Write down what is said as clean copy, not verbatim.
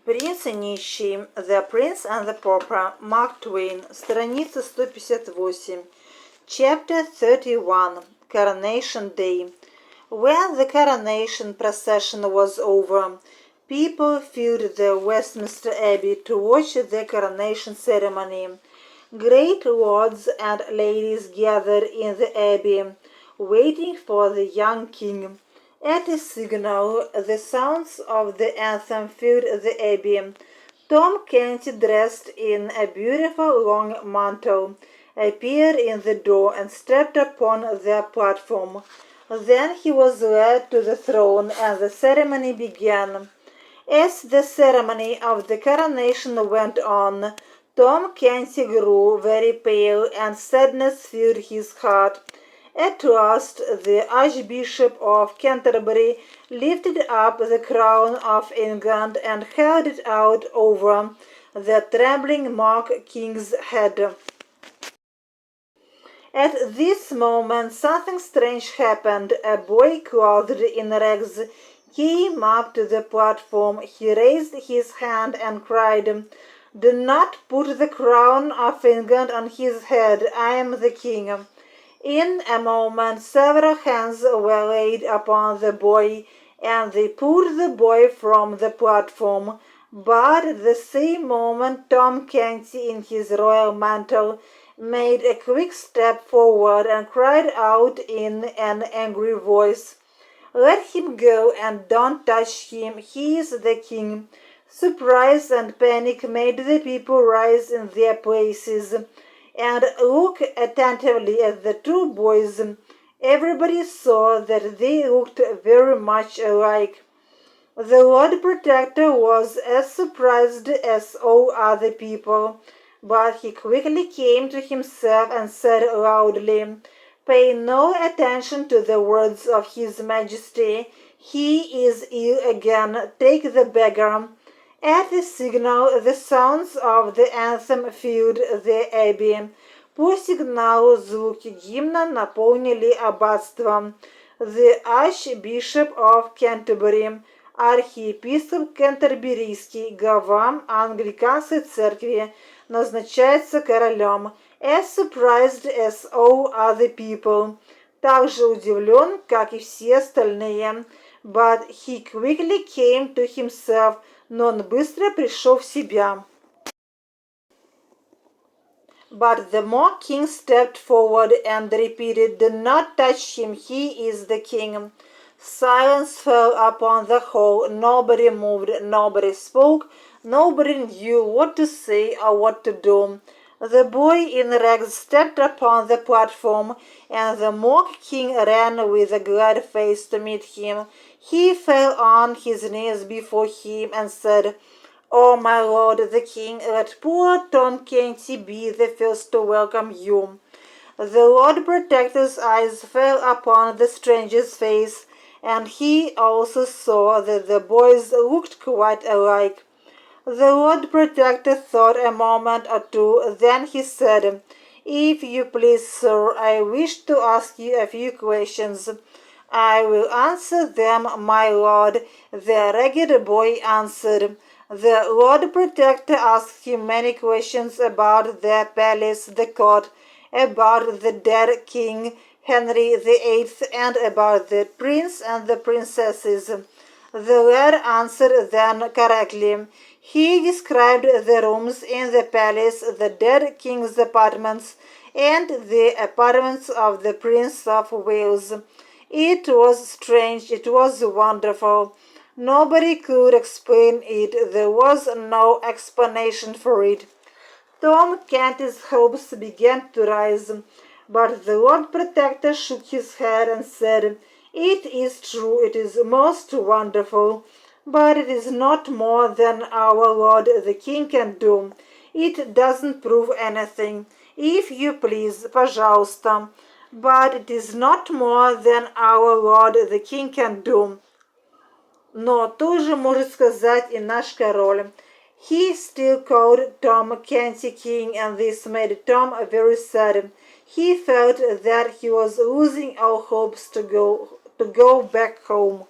Принц и Нищий, The Prince and the Pauper, Mark Twain, страница 158. Chapter 31, Coronation Day. When the coronation procession was over, people filled the Westminster Abbey to watch the coronation ceremony. Great lords and ladies gathered in the abbey, waiting for the young king. At a signal, the sounds of the anthem filled the abbey. Tom Canty, dressed in a beautiful long mantle, appeared in the door and stepped upon the platform. Then he was led to the throne, and the ceremony began. As the ceremony of the coronation went on, Tom Canty grew very pale, and sadness filled his heart. At last, the Archbishop of Canterbury lifted up the crown of England and held it out over the trembling mock king's head. At this moment, something strange happened. A boy clothed in rags came up to the platform. He raised his hand and cried, "Do not put the crown of England on his head. I am the king." In a moment, several hands were laid upon the boy, and they pulled the boy from the platform. But at the same moment, Tom Canty, in his royal mantle, made a quick step forward and cried out in an angry voice, "Let him go and don't touch him. He is the king." Surprise and panic made the people rise in their places and look attentively at the two boys. Everybody saw that they looked very much alike. The Lord Protector was as surprised as all other people, but he quickly came to himself and said loudly, "Pay no attention to the words of His Majesty. He is ill again. Take the beggar." At the signal, the sounds of the anthem filled the abbey. По сигналу звуки гимна наполнили аббатство. The Archbishop of Canterbury, архиепископ Кентерберийский, глава англиканской церкви, назначается королем. As surprised as all other people, также удивлен, как и все остальные. But he quickly came to himself, но он быстро пришел в себя. But the mock king stepped forward and repeated, "Do not touch him, he is the king." Silence fell upon the hall. Nobody moved, nobody spoke, nobody knew what to say or what to do. The boy in rags stepped upon the platform, and the mock king ran with a glad face to meet him. He fell on his knees before him and said, "Oh, my lord, the king, let poor Tom Canty be the first to welcome you." The Lord Protector's eyes fell upon the stranger's face, and he also saw that the boys looked quite alike. The Lord Protector thought a moment or two, then he said, "If you please, sir, I wish to ask you a few questions." "I will answer them, my lord," the ragged boy answered. The Lord Protector asked him many questions about the palace, the court, about the dead King Henry VIII, and about the prince and the princesses. The lad answered them correctly. He described the rooms in the palace, the dead king's apartments, and the apartments of the Prince of Wales. It was strange, it was wonderful. Nobody could explain it. There was no explanation for it. Tom Canty's hopes began to rise, but the Lord Protector shook his head and said, "It is true, it is most wonderful, but it is not more than our Lord the King can do. It doesn't prove anything. If you please, пожалуйста. But it is not more than our Lord the King can do." Но тоже может сказать и наш король. He still called Tom Canty king, and this made Tom very sad. He felt that he was losing all hopes to go back home.